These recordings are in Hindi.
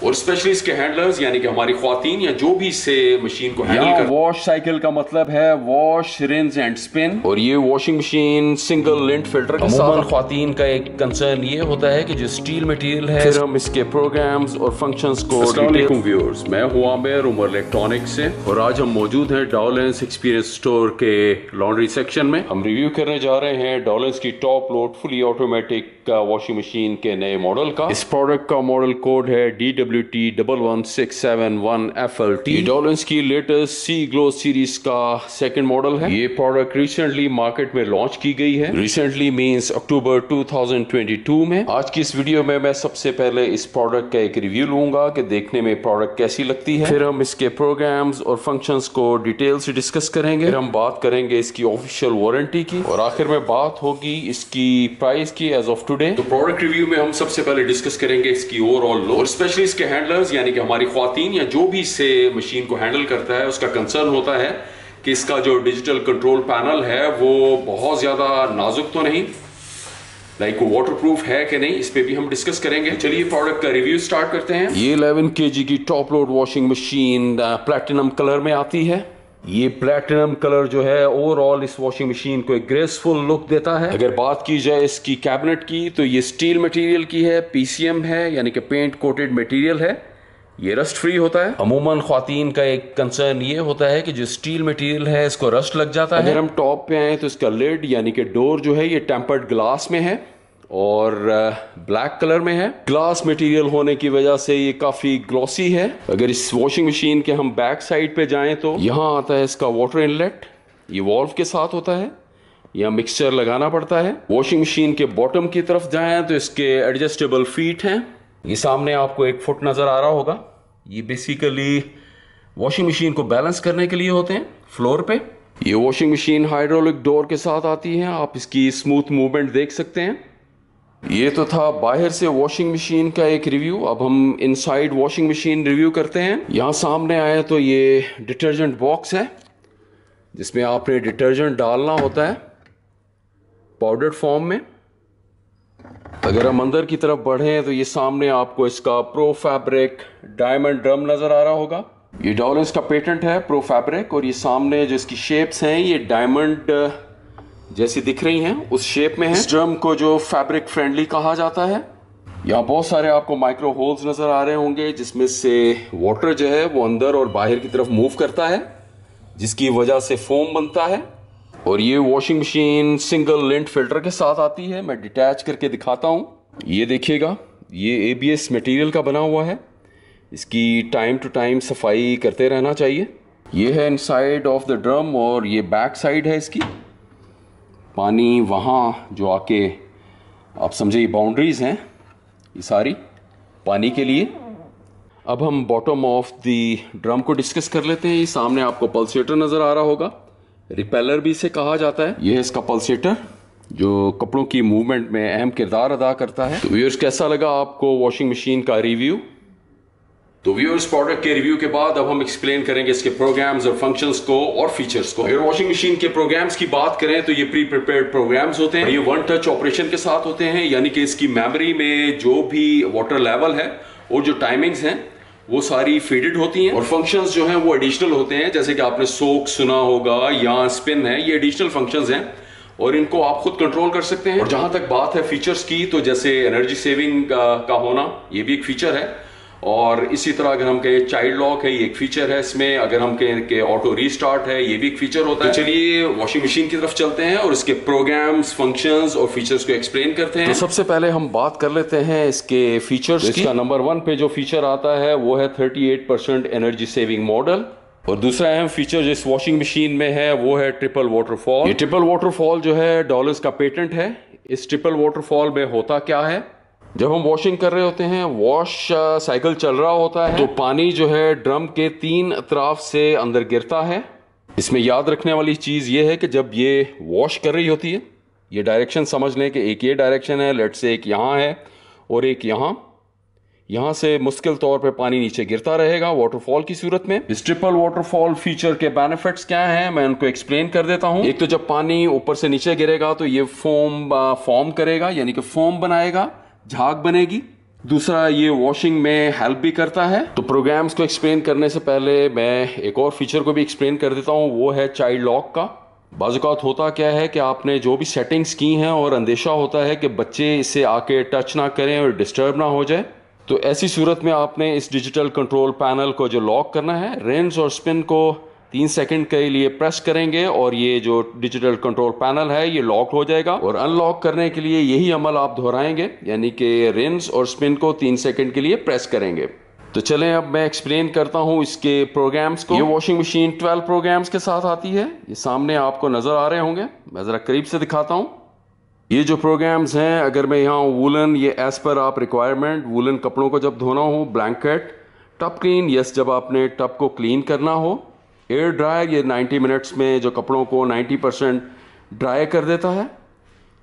और स्पेशली इसके हैंडलर्स यानी कि हमारी ख्वातीन या जो भी इससे मशीन को हैंडल कर। वॉश साइकिल का मतलब है वॉश, रिंस एंड स्पिन। और ये washing machine single lint filter के साथ। ख्वातीन का एक कंसर्न ये होता है कि जो स्टील मटेरियल है, फिर हम इसके प्रोग्राम्स और फंक्शंस को। अस्सलाम वालेकुम व्यूअर्स, मैं हूं आमिर उमर इलेक्ट्रॉनिक्स से और आज हम मौजूद हैं डॉलेंस एक्सपीरियंस स्टोर के लॉन्ड्री सेक्शन में। हम रिव्यू करने जा रहे हैं डॉलेंस की top load fully automatic washing machine के नए मॉडल का। इस प्रोडक्ट का मॉडल कोड है DWT11671FLT। डॉलेंस की लेटेस्ट सी ग्लो सीरीज का सेकंड मॉडल है। ये प्रोडक्ट रिसेंटली मार्केट में लॉन्च की गई है। रिसेंटली मींस अक्टूबर 2022 में। आज की इस वीडियो में मैं सबसे पहले इस प्रोडक्ट का एक रिव्यू लूंगा कि देखने में प्रोडक्ट कैसी लगती है। फिर हम इसके प्रोग्राम्स और फंक्शंस को डिटेल से डिस्कस करेंगे। फिर हम बात करेंगे इसकी ऑफिशियल वारंटी की और आखिर में बात होगी इसकी प्राइस की एज ऑफ टुडे। तो प्रोडक्ट रिव्यू में हम सबसे पहले डिस्कस करेंगे इसकी ओवरऑल लोड और स्पेशली इसके हैंडलर्स यानी कि हमारी ख्वातीन या जो भी इससे मशीन को हैंडल करता है उसका कंसर्न होता है कि इसका जो डिजिटल कंट्रोल पैनल है वो बहुत ज्यादा नाजुक तो नहीं, लाइक वाटरप्रूफ है कि नहीं, इस पे भी हम डिस्कस करेंगे। चलिए प्रोडक्ट का रिव्यू स्टार्ट करते हैं। ये 11 kg की top load washing machine platinum colour में आती है। ये प्लैटिनम कलर जो है ओवरऑल इस वॉशिंग मशीन को एक ग्रेसफुल लुक देता है। अगर बात की जाए इसकी कैबिनेट की तो ये स्टील मटेरियल की है, PCM है यानी कि पेंट कोटेड मटेरियल है। ये रस्ट फ्री होता है। अमूमन ख्वातीन का एक कंसर्न ये होता है कि जो स्टील मटेरियल है इसको रस्ट लग जाता है। अगर हम टॉप पे आए तो इसका लिड यानी कि डोर जो है ये टेम्पर्ड ग्लास में है और ब्लैक कलर में है। ग्लास मटेरियल होने की वजह से ये काफी ग्लॉसी है। अगर इस वॉशिंग मशीन के हम बैक साइड पे जाएं तो यहाँ आता है इसका वाटर इनलेट, ये वॉल्व के साथ होता है, यहाँ मिक्सचर लगाना पड़ता है। वॉशिंग मशीन के बॉटम की तरफ जाएं तो इसके एडजस्टेबल फीट हैं। ये सामने आपको एक फुट नजर आ रहा होगा। ये बेसिकली वॉशिंग मशीन को बैलेंस करने के लिए होते हैं फ्लोर पे। ये वॉशिंग मशीन हाइड्रोलिक डोर के साथ आती है। आप इसकी स्मूथ मूवमेंट देख सकते हैं। ये तो था बाहर से वॉशिंग मशीन का एक रिव्यू। अब हम इनसाइड वॉशिंग मशीन रिव्यू करते हैं। यहाँ सामने आए तो ये डिटर्जेंट बॉक्स है जिसमें आपने डिटर्जेंट डालना होता है पाउडर फॉर्म में। अगर हम अंदर की तरफ बढ़े तो ये सामने आपको इसका प्रो फैब्रिक डायमंड ड्रम नजर आ रहा होगा। ये डॉलेंस का पेटेंट है प्रो फैब्रिक और ये सामने जो इसकी शेप्स हैं ये डायमंड जैसी दिख रही हैं उस शेप में है। इस ड्रम को जो फैब्रिक फ्रेंडली कहा जाता है। यहाँ बहुत सारे आपको माइक्रो होल्स नजर आ रहे होंगे जिसमें से वाटर जो है वो अंदर और बाहर की तरफ मूव करता है जिसकी वजह से फोम बनता है। और ये washing machine single lint filter के साथ आती है। मैं डिटैच करके दिखाता हूँ। ये देखिएगा, ये ABS मटेरियल का बना हुआ है। इसकी टाइम टू टाइम सफाई करते रहना चाहिए। ये है इनसाइड ऑफ द ड्रम और ये बैक साइड है इसकी। पानी वहाँ जो आके आप समझे ये बाउंड्रीज हैं ये सारी पानी के लिए। अब हम बॉटम ऑफ द ड्रम को डिस्कस कर लेते हैं। ये सामने आपको पल्सेटर नजर आ रहा होगा, रिपेलर भी इसे कहा जाता है। ये है इसका पल्सेटर जो कपड़ों की मूवमेंट में अहम किरदार अदा करता है। तो व्यूअर्स कैसा लगा आपको वॉशिंग मशीन का रिव्यू? तो व्यूअर्स प्रोडक्ट के रिव्यू के बाद अब हम एक्सप्लेन करेंगे इसके प्रोग्राम्स और फंक्शंस को और फीचर्स को। अगर वॉशिंग मशीन के प्रोग्राम्स की बात करें तो ये प्री प्रिपेयर्ड प्रोग्राम्स होते हैं। ये वन टच ऑपरेशन के साथ होते हैं यानी कि इसकी मेमोरी में जो भी वाटर लेवल है और जो टाइमिंग्स हैं वो सारी फीडेड होती हैं। और फंक्शंस जो हैं वो एडिशनल होते हैं, जैसे कि आपने सोक सुना होगा या स्पिन है, ये एडिशनल फंक्शंस हैं और इनको आप खुद कंट्रोल कर सकते हैं। और जहां तक बात है फीचर्स की तो जैसे एनर्जी सेविंग का होना ये भी एक फीचर है। और इसी तरह अगर हम कहें चाइल्ड लॉक है ये एक फीचर है इसमें। अगर हम कहें कि ऑटो रीस्टार्ट है ये भी एक फीचर होता है। तो चलिए वॉशिंग मशीन की तरफ चलते हैं और इसके प्रोग्राम्स, फंक्शंस और फीचर्स को एक्सप्लेन करते हैं। तो सबसे पहले हम बात कर लेते हैं इसके फीचर्स की। इसका नंबर 1 पे जो फीचर आता है वो है 38% एनर्जी सेविंग मॉडल। और दूसरा अहम फीचर जो इस वॉशिंग मशीन में है वो है ट्रिपल वाटरफॉल। ये ट्रिपल वाटरफॉल जो है डॉलेंस का पेटेंट है। इस ट्रिपल वाटरफॉल में होता क्या है, जब हम वॉशिंग कर रहे होते हैं, वॉश साइकिल चल रहा होता है तो पानी जो है ड्रम के 3 अतराफ से अंदर गिरता है। इसमें याद रखने वाली चीज ये है कि जब ये वॉश कर रही होती है, ये डायरेक्शन समझ लें कि एक ये डायरेक्शन है, लेट से एक यहाँ है और एक यहाँ से मुश्किल तौर पे पानी नीचे गिरता रहेगा वाटरफॉल की सूरत में। इस ट्रिपल वाटरफॉल फीचर के बेनिफिट्स क्या हैं मैं उनको एक्सप्लेन कर देता हूँ। एक तो जब पानी ऊपर से नीचे गिरेगा तो ये फोम फॉर्म करेगा यानी कि फोम बनाएगा, झाग बनेगी दूसरा ये वॉशिंग में हेल्प भी करता है। तो प्रोग्राम्स को एक्सप्लेन करने से पहले मैं एक और फीचर को भी एक्सप्लेन कर देता हूँ, वो है चाइल्ड लॉक का। बाज़-औक़ात होता क्या है कि आपने जो भी सेटिंग्स की हैं और अंदेशा होता है कि बच्चे इसे आके टच ना करें और डिस्टर्ब ना हो जाए, तो ऐसी सूरत में आपने इस डिजिटल कंट्रोल पैनल को जो लॉक करना है, रिंस और स्पिन को 3 सेकंड के लिए प्रेस करेंगे और ये जो डिजिटल कंट्रोल पैनल है ये लॉक हो जाएगा। और अनलॉक करने के लिए यही अमल आप दोहराएंगे, यानी कि रिंस और स्पिन को 3 सेकंड के लिए प्रेस करेंगे। तो चलें अब मैं एक्सप्लेन करता हूँ इसके प्रोग्राम्स को। ये वॉशिंग मशीन 12 प्रोग्राम्स के साथ आती है। ये सामने आपको नज़र आ रहे होंगे, मैं ज़रा करीब से दिखाता हूँ। ये जो प्रोग्राम्स हैं, अगर मैं यहाँ वूलन, ये एज पर आप रिक्वायरमेंट, वूलन कपड़ों को जब धोना हो, ब्लैंकेट, टब क्लीन, यस जब आपने टब को क्लीन करना हो, एयर ड्रायर, ये 90 मिनट्स में जो कपड़ों को 90% ड्राई कर देता है।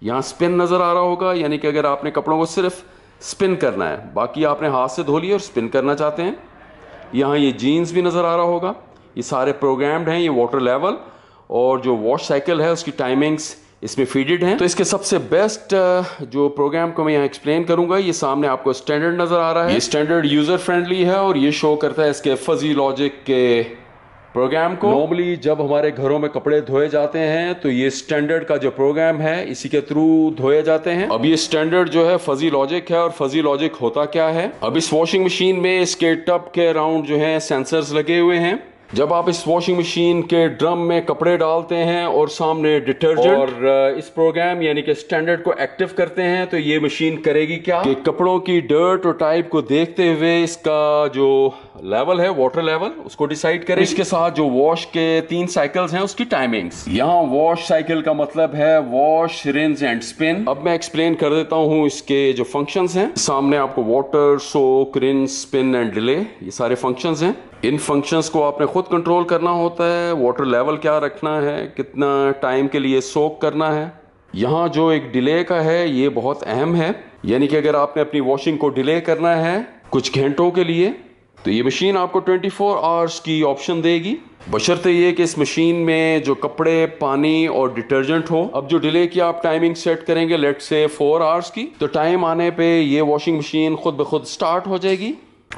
यहाँ स्पिन नज़र आ रहा होगा, यानी कि अगर आपने कपड़ों को सिर्फ स्पिन करना है, बाकी आपने हाथ से धो लिया और स्पिन करना चाहते हैं। यहाँ ये जीन्स भी नज़र आ रहा होगा। ये सारे प्रोग्राम्ड हैं। ये वाटर लेवल और जो वॉश साइकिल है उसकी टाइमिंग्स इसमें फीडेड हैं। तो इसके सबसे बेस्ट जो प्रोग्राम को मैं यहाँ एक्सप्लेन करूंगा, ये सामने आपको स्टैंडर्ड नज़र आ रहा है। ये स्टैंडर्ड यूज़र फ्रेंडली है और ये शो करता है इसके फजी लॉजिक के प्रोग्राम को। नॉर्मली जब हमारे घरों में कपड़े धोए जाते हैं तो ये स्टैंडर्ड का जो प्रोग्राम है इसी के थ्रू धोए जाते हैं। अब ये स्टैंडर्ड जो है फजी लॉजिक है। और फजी लॉजिक होता क्या है, अब इस वॉशिंग मशीन में इसके टब के अराउंड जो है सेंसर्स लगे हुए हैं। जब आप इस वॉशिंग मशीन के ड्रम में कपड़े डालते हैं और सामने डिटर्जेंट और इस प्रोग्राम यानी कि स्टैंडर्ड को एक्टिव करते हैं, तो ये मशीन करेगी क्या कि कपड़ों की डर्ट और टाइप को देखते हुए इसका जो लेवल है, वाटर लेवल, उसको डिसाइड करें। इसके साथ जो वॉश के 3 साइकिल्स हैं उसकी टाइमिंग्स। यहाँ वॉश साइकिल का मतलब है वॉश, रिंस एंड स्पिन। अब मैं एक्सप्लेन कर देता हूँ इसके जो फंक्शंस हैं। सामने आपको water, soak, rinse, spin and delay, ये सारे फंक्शंस हैं। इन फंक्शंस को आपने खुद कंट्रोल करना होता है। वाटर लेवल क्या रखना है, कितना टाइम के लिए सोक करना है। यहाँ जो एक डिले का है ये बहुत अहम है, यानी कि अगर आपने अपनी वॉशिंग को डिले करना है कुछ घंटों के लिए, तो ये मशीन आपको 24 आवर्स की ऑप्शन देगी, बशर्ते ये कि इस मशीन में जो कपड़े, पानी और डिटर्जेंट हो। अब जो डिले की आप टाइमिंग सेट करेंगे, लेट से 4 आवर्स की, तो टाइम आने पे ये वॉशिंग मशीन खुद ब खुद स्टार्ट हो जाएगी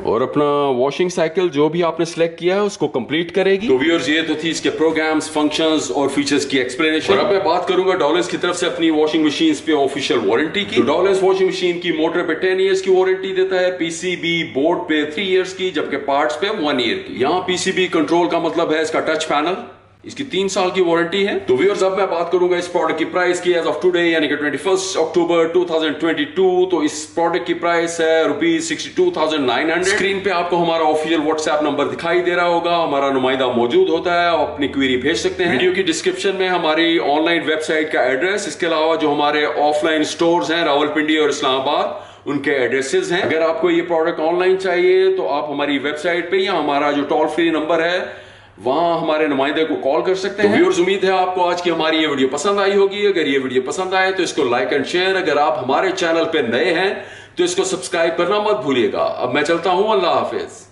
और अपना वॉशिंग साइकिल जो भी आपने सिलेक्ट किया है उसको कंप्लीट करेगी। तो व्यूअर्स, ये तो थी इसके प्रोग्राम्स, फंक्शंस और फीचर्स की एक्सप्लेनेशन। और अब मैं बात करूंगा डॉलर्स की तरफ से अपनी वॉशिंग मशीन पे ऑफिशियल वारंटी की। तो डॉलर्स वॉशिंग मशीन की मोटर पे 10 इयर्स की वारंटी देता है, पीसीबी बोर्ड पे 3 इयर्स की, जबकि पार्ट्स पे 1 ईयर की। यहाँ पीसीबी कंट्रोल का मतलब है इसका टच पैनल, इसकी 3 साल की वारंटी है। तो व्यूअर्स, अब मैं बात करूंगा इस प्रोडक्ट की प्राइस की एज ऑफ टुडे, यानी कि 21 अक्टूबर 2022। तो इस प्रोडक्ट की प्राइस है ₹62,900। स्क्रीन पे आपको हमारा ऑफिशियल व्हाट्सएप नंबर दिखाई दे रहा होगा, हमारा नुमाइंदा मौजूद होता है, आप अपनी क्वेरी भेज सकते हैं। वीडियो की डिस्क्रिप्शन में हमारी ऑनलाइन वेबसाइट का एड्रेस, इसके अलावा जो हमारे ऑफलाइन स्टोर्स हैं रावलपिंडी और इस्लामाबाद, उनके एड्रेसेस हैं। अगर आपको ये प्रोडक्ट ऑनलाइन चाहिए तो आप हमारी वेबसाइट पे या हमारा जो टोल फ्री नंबर है वहां हमारे नुमाइंदे को कॉल कर सकते हैं। व्यूअर्स, उम्मीद है आपको आज की हमारी ये वीडियो पसंद आई होगी। अगर ये वीडियो पसंद आए तो इसको लाइक एंड शेयर। अगर आप हमारे चैनल पे नए हैं तो इसको सब्सक्राइब करना मत भूलिएगा। अब मैं चलता हूं, अल्लाह हाफिज।